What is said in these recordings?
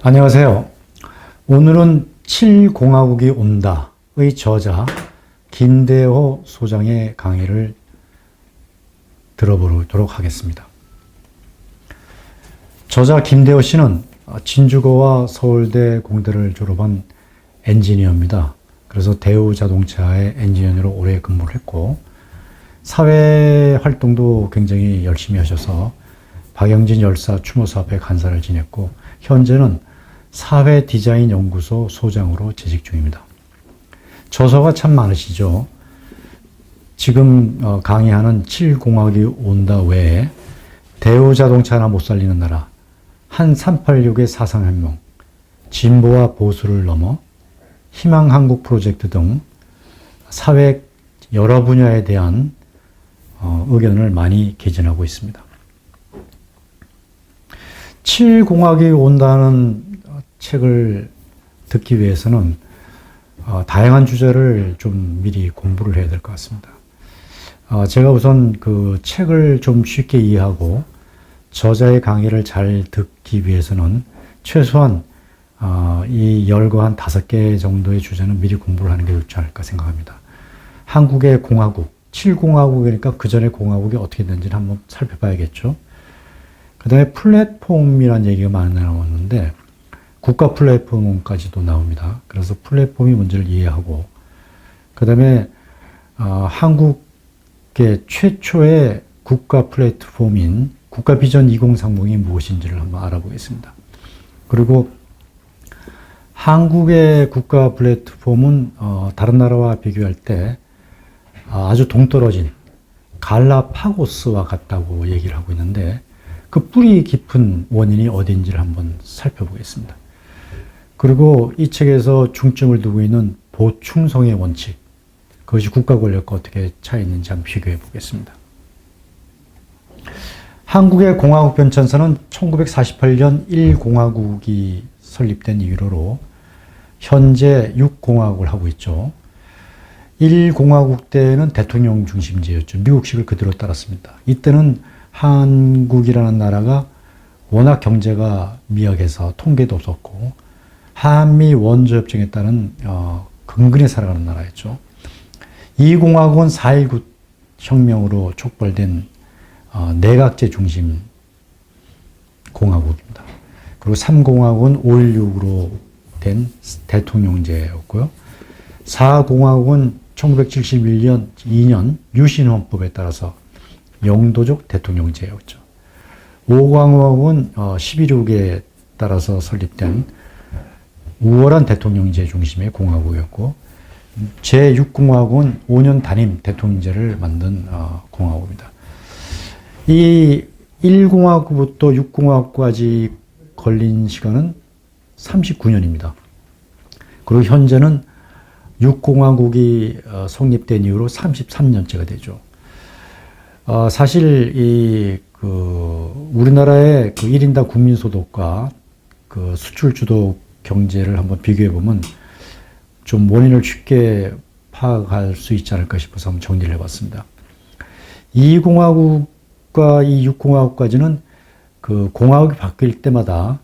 안녕하세요. 오늘은 7공화국이 온다의 저자 김대호 소장의 강의를 들어보도록 하겠습니다. 저자 김대호 씨는 진주고와 서울대 공대를 졸업한 엔지니어입니다. 그래서 대우자동차의 엔지니어로 오래 근무를 했고 사회 활동도 굉장히 열심히 하셔서 박영진 열사 추모사업회 간사를 지냈고 현재는 사회디자인연구소 소장으로 재직 중입니다. 저서가 참 많으시죠. 지금 강의하는 7공화국이 온다 외에 대우자동차 못 살리는 나라, 한 386의 사상혁명, 진보와 보수를 넘어 희망한국 프로젝트 등 사회 여러 분야에 대한 의견을 많이 개진하고 있습니다. 7공화국이 온다는 책을 듣기 위해서는 다양한 주제를 좀 미리 공부를 해야 될 것 같습니다. 제가 우선 그 책을 좀 쉽게 이해하고 저자의 강의를 잘 듣기 위해서는 최소한 이 열거 한 5개 정도의 주제는 미리 공부를 하는 게 좋지 않을까 생각합니다. 한국의 공화국, 7공화국이니까 그 전에 공화국이 어떻게 됐는지를 한번 살펴봐야겠죠. 그 다음에 플랫폼이라는 얘기가 많이 나왔는데 국가 플랫폼까지도 나옵니다. 그래서 플랫폼이 뭔지를 이해하고 그 다음에 한국의 최초의 국가 플랫폼인 국가 비전 2030이 무엇인지를 한번 알아보겠습니다. 그리고 한국의 국가 플랫폼은 다른 나라와 비교할 때 아주 동떨어진 갈라파고스와 같다고 얘기를 하고 있는데 그 뿌리 깊은 원인이 어딘지를 한번 살펴보겠습니다. 그리고 이 책에서 중점을 두고 있는 보충성의 원칙, 그것이 국가 권력과 어떻게 차이 있는지 한번 비교해 보겠습니다. 한국의 공화국 변천사는 1948년 1공화국이 설립된 이후로 현재 6공화국을 하고 있죠. 1공화국 때는 대통령 중심제였죠. 미국식을 그대로 따랐습니다. 이때는 한국이라는 나라가 워낙 경제가 미약해서 통계도 없었고 한미 원조협정에 따른 근근히 살아가는 나라였죠. 2공화국은 4.19 혁명으로 촉발된 내각제 중심 공화국입니다. 그리고 3공화국은 5.16으로 된 대통령제였고요. 4공화국은 1971년 2년 유신헌법에 따라서 영도적 대통령제였죠. 5공화국은 11.6에 따라서 설립된 우월한 대통령제 중심의 공화국이었고 제6공화국은 5년 단임 대통령제를 만든 공화국입니다. 이 1공화국부터 6공화국까지 걸린 시간은 39년입니다. 그리고 현재는 6공화국이 성립된 이후로 33년째가 되죠. 사실 우리나라의 그 1인당 국민소득과 그 수출주도 경제를 한번 비교해 보면 좀 원인을 쉽게 파악할 수 있지 않을까 싶어서 한번 정리를 해봤습니다. 2공화국과 이 6공화국까지는 그 공화국이 바뀔 때마다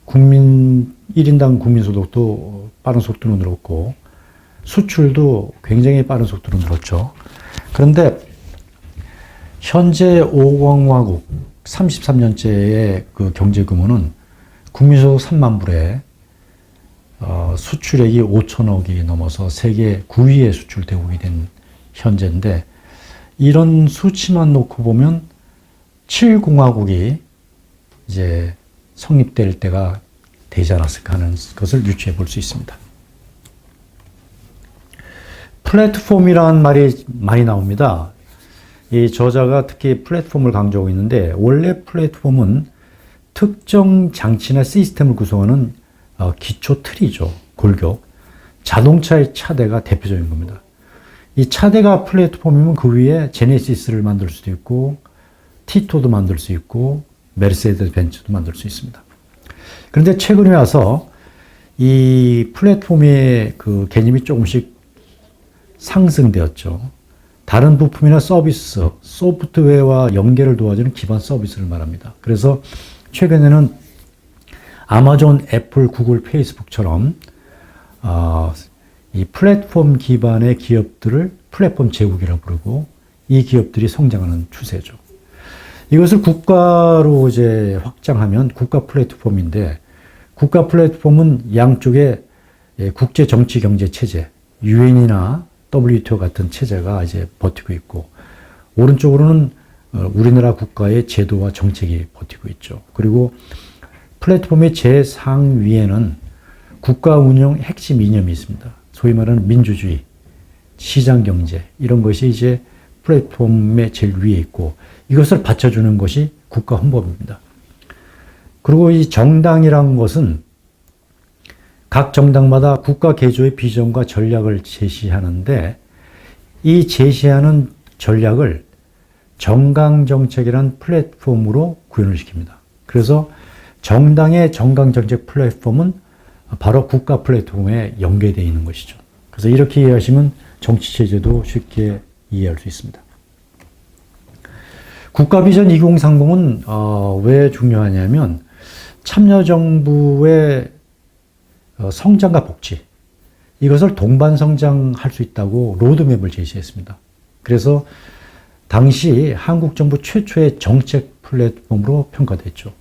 1인당 국민소득도 빠른 속도로 늘었고 수출도 굉장히 빠른 속도로 늘었죠. 그런데 현재 5공화국 33년째의 그 경제 규모는 국민소득 3만 불에 수출액이 5천억이 넘어서 세계 9위의 수출 대국이 된 현재인데 이런 수치만 놓고 보면 7공화국이 이제 성립될 때가 되지 않았을까 하는 것을 유추해 볼 수 있습니다. 플랫폼이라는 말이 많이 나옵니다. 이 저자가 특히 플랫폼을 강조하고 있는데 원래 플랫폼은 특정 장치나 시스템을 구성하는 기초 틀이죠. 골격. 자동차의 차대가 대표적인 겁니다. 이 차대가 플랫폼이면 그 위에 제네시스를 만들 수도 있고 티토도 만들 수 있고 메르세데스 벤츠도 만들 수 있습니다. 그런데 최근에 와서 이 플랫폼의 그 개념이 조금씩 상승되었죠. 다른 부품이나 서비스, 소프트웨어와 연계를 도와주는 기반 서비스를 말합니다. 그래서 최근에는 아마존, 애플, 구글, 페이스북처럼 이 플랫폼 기반의 기업들을 플랫폼 제국이라고 부르고 이 기업들이 성장하는 추세죠. 이것을 국가로 이제 확장하면 국가 플랫폼인데 국가 플랫폼은 양쪽에 국제 정치 경제 체제, 유엔이나 WTO 같은 체제가 이제 버티고 있고 오른쪽으로는 우리나라 국가의 제도와 정책이 버티고 있죠. 그리고 플랫폼의 제상위에는 국가 운영 핵심 이념이 있습니다. 소위 말하는 민주주의, 시장 경제 이런 것이 이제 플랫폼의 제일 위에 있고 이것을 받쳐주는 것이 국가 헌법입니다. 그리고 이 정당이라는 것은 각 정당마다 국가 개조의 비전과 전략을 제시하는데 이 제시하는 전략을 정강정책이라는 플랫폼으로 구현을 시킵니다. 그래서 정당의 정강정책 플랫폼은 바로 국가 플랫폼에 연계되어 있는 것이죠. 그래서 이렇게 이해하시면 정치체제도 쉽게 이해할 수 있습니다. 국가비전 2030은 왜 중요하냐면 참여정부의 성장과 복지 이것을 동반성장할 수 있다고 로드맵을 제시했습니다. 그래서 당시 한국 정부 최초의 정책 플랫폼으로 평가됐죠.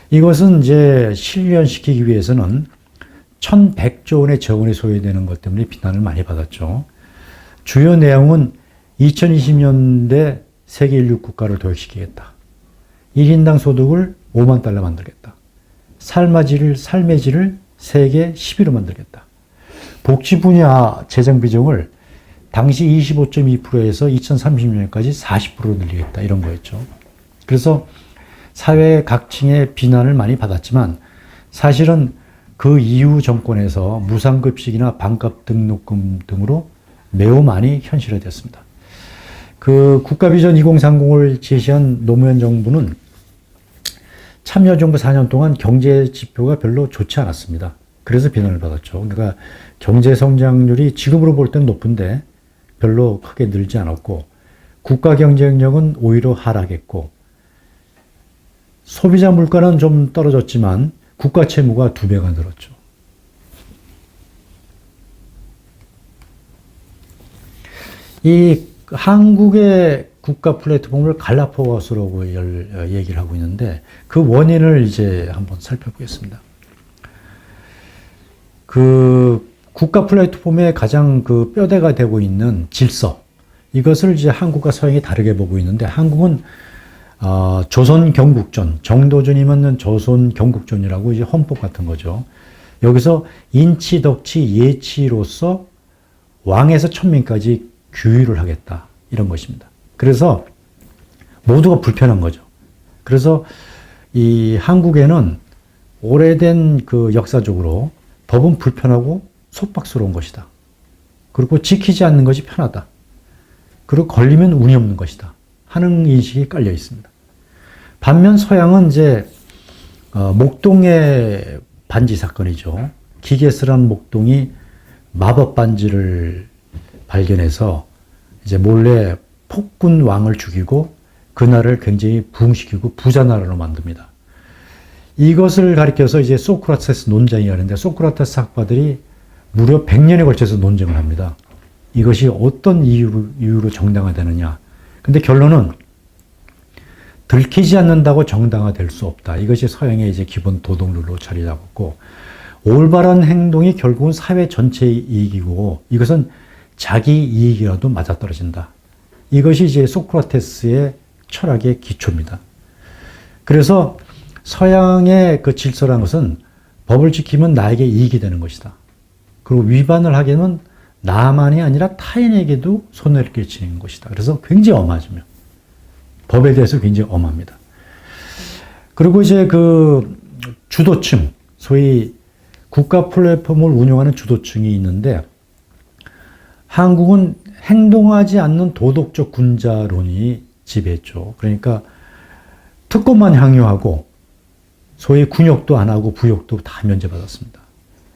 이것은 이제 실현시키기 위해서는 1100조 원의 재원이 소요되는 것 때문에 비난을 많이 받았죠. 주요 내용은 2020년대 세계 인류 국가를 도약시키겠다. 1인당 소득을 5만 달러 만들겠다. 삶의 질을 세계 10위로 만들겠다. 복지 분야 재정 비중을 당시 25.2%에서 2030년까지 40%로 늘리겠다. 이런 거였죠. 그래서 사회 각층의 비난을 많이 받았지만 사실은 그 이후 정권에서 무상급식이나 반값 등록금 등으로 매우 많이 현실화됐습니다. 그 국가비전 2030을 제시한 노무현 정부는 참여정부 4년 동안 경제 지표가 별로 좋지 않았습니다. 그래서 비난을 받았죠. 그러니까 경제 성장률이 지금으로 볼 때는 높은데 별로 크게 늘지 않았고 국가 경쟁력은 오히려 하락했고 소비자 물가는 좀 떨어졌지만 국가 채무가 2배가 늘었죠. 이 한국의 국가 플랫폼을 갈라파고스라고 얘기를 하고 있는데 그 원인을 이제 한번 살펴보겠습니다. 그 국가 플랫폼의 가장 그 뼈대가 되고 있는 질서 이것을 이제 한국과 서양이 다르게 보고 있는데 한국은 조선 경국전 정도전이면 조선 경국전이라고 이제 헌법 같은 거죠. 여기서 인치 덕치 예치로서 왕에서 천민까지 규율을 하겠다 이런 것입니다. 그래서 모두가 불편한 거죠. 그래서 이 한국에는 오래된 그 역사적으로 법은 불편하고 속박스러운 것이다. 그리고 지키지 않는 것이 편하다. 그리고 걸리면 운이 없는 것이다. 하는 인식이 깔려 있습니다. 반면 서양은 이제 목동의 반지 사건이죠. 기게스라는 목동이 마법 반지를 발견해서 이제 몰래 폭군 왕을 죽이고 그 나라를 굉장히 부흥시키고 부자 나라로 만듭니다. 이것을 가리켜서 이제 소크라테스 논쟁이 하는데 소크라테스 학파들이 무려 100년에 걸쳐서 논쟁을 합니다. 이것이 어떤 이유로 정당화되느냐. 근데 결론은 들키지 않는다고 정당화될 수 없다. 이것이 서양의 이제 기본 도덕률로 자리 잡았고 올바른 행동이 결국은 사회 전체의 이익이고 이것은 자기 이익이라도 맞아떨어진다. 이것이 이제 소크라테스의 철학의 기초입니다. 그래서 서양의 그 질서라는 것은 법을 지키면 나에게 이익이 되는 것이다. 그리고 위반을 하게 되면 나만이 아니라 타인에게도 손해를 끼치는 것이다. 그래서 굉장히 엄하죠. 법에 대해서 굉장히 엄합니다. 그리고 이제 그 주도층, 소위 국가 플랫폼을 운영하는 주도층이 있는데 한국은 행동하지 않는 도덕적 군자론이 지배했죠. 그러니까 특권만 향유하고 소위 군역도 안 하고 부역도 다 면제받았습니다.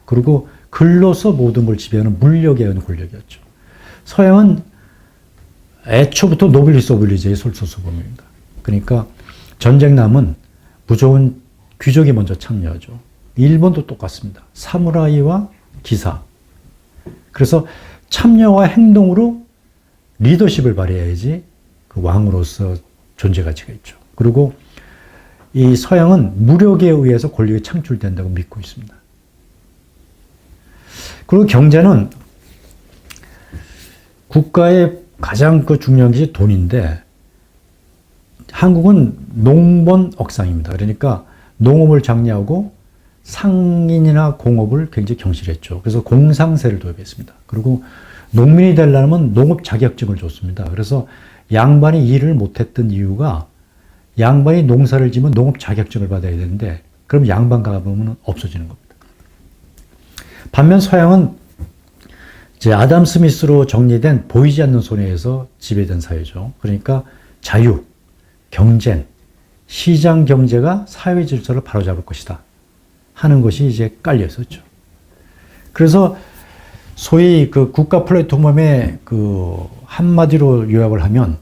그리고 글로서 모든 걸 지배하는 물력에 의한 권력이었죠. 서양은 애초부터 노빌리스 오빌리제의 솔선수범입니다. 그러니까 전쟁 남은 무조건 귀족이 먼저 참여하죠. 일본도 똑같습니다. 사무라이와 기사. 그래서 참여와 행동으로 리더십을 발휘해야지 그 왕으로서 존재 가치가 있죠. 그리고 이 서양은 무력에 의해서 권력이 창출된다고 믿고 있습니다. 그리고 경제는 국가의 가장 중요한 것이 돈인데 한국은 농번 억상입니다. 그러니까 농업을 장려하고 상인이나 공업을 굉장히 경시했죠. 그래서 공상세를 도입했습니다. 그리고 농민이 되려면 농업 자격증을 줬습니다. 그래서 양반이 일을 못했던 이유가 양반이 농사를 지면 농업 자격증을 받아야 되는데 그럼 양반 가보면 없어지는 겁니다. 반면 서양은 이제 아담 스미스로 정리된 보이지 않는 손해에서 지배된 사회죠. 그러니까 자유, 경쟁, 시장 경제가 사회 질서를 바로잡을 것이다 하는 것이 이제 깔려 있었죠. 그래서 소위 그 국가 플랫폼의 그 한마디로 요약을 하면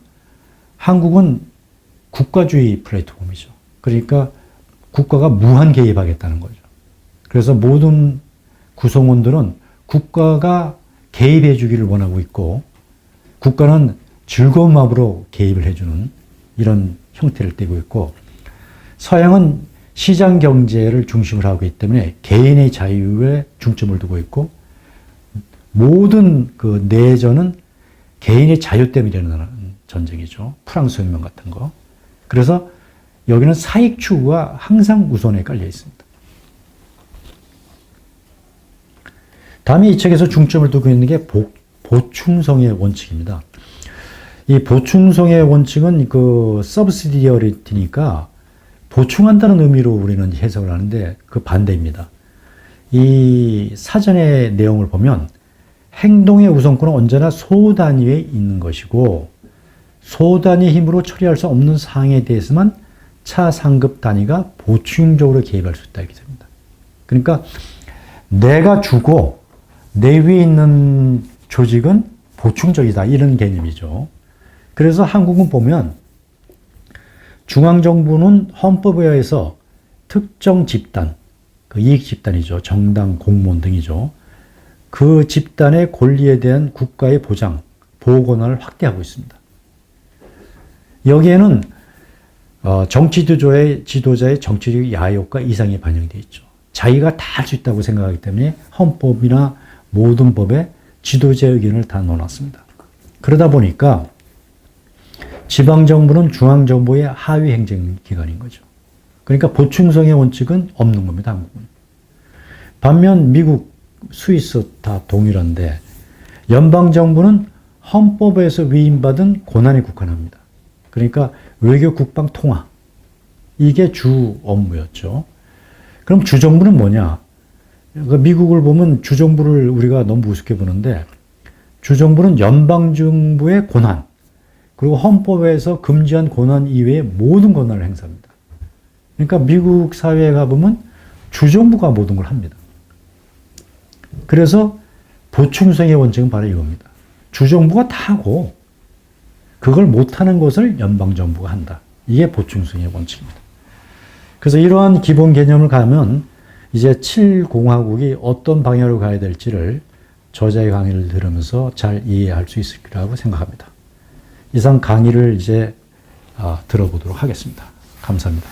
한국은 국가주의 플랫폼이죠. 그러니까 국가가 무한 개입하겠다는 거죠. 그래서 모든 구성원들은 국가가 개입해 주기를 원하고 있고 국가는 즐거운 마음으로 개입을 해주는 이런 형태를 띠고 있고 서양은 시장 경제를 중심으로 하고 있기 때문에 개인의 자유에 중점을 두고 있고 모든 그 내전은 개인의 자유 때문에 일어나는 전쟁이죠. 프랑스 혁명 같은 거. 그래서 여기는 사익 추구가 항상 우선에 깔려 있습니다. 다음에 이 책에서 중점을 두고 있는 게 보충성의 원칙입니다. 이 보충성의 원칙은 그 subsidiarity니까 보충한다는 의미로 우리는 해석을 하는데 그 반대입니다. 이 사전의 내용을 보면 행동의 우선권은 언제나 소단위에 있는 것이고 소단위 힘으로 처리할 수 없는 사항에 대해서만 차상급 단위가 보충적으로 개입할 수 있다 이렇게 됩니다. 그러니까 내가 주고 내 위에 있는 조직은 보충적이다 이런 개념이죠. 그래서 한국은 보면 중앙정부는 헌법에 의해서 특정 집단, 그 이익 집단이죠. 정당, 공무원 등이죠. 그 집단의 권리에 대한 국가의 보장, 보호 권한을 확대하고 있습니다. 여기에는 정치 지도자의 정치적 야욕과 이상이 반영되어 있죠. 자기가 다 할 수 있다고 생각하기 때문에 헌법이나 모든 법에 지도자의 의견을 다 넣어놨습니다. 그러다 보니까 지방정부는 중앙정부의 하위 행정기관인 거죠. 그러니까 보충성의 원칙은 없는 겁니다, 한국은. 반면 미국, 스위스 다 동일한데 연방정부는 헌법에서 위임받은 권한에 국한합니다. 그러니까 외교, 국방, 통화 이게 주 업무였죠. 그럼 주정부는 뭐냐? 그러니까 미국을 보면 주정부를 우리가 너무 우습게 보는데 주정부는 연방정부의 권한 그리고 헌법에서 금지한 권한 이외의 모든 권한을 행사합니다. 그러니까 미국 사회에 가보면 주정부가 모든 걸 합니다. 그래서 보충성의 원칙은 바로 이겁니다. 주정부가 다 하고 그걸 못하는 것을 연방정부가 한다. 이게 보충성의 원칙입니다. 그래서 이러한 기본 개념을 가면 이제 7공화국이 어떤 방향으로 가야 될지를 저자의 강의를 들으면서 잘 이해할 수 있을 거라고 생각합니다. 이상 강의를 이제 들어보도록 하겠습니다. 감사합니다.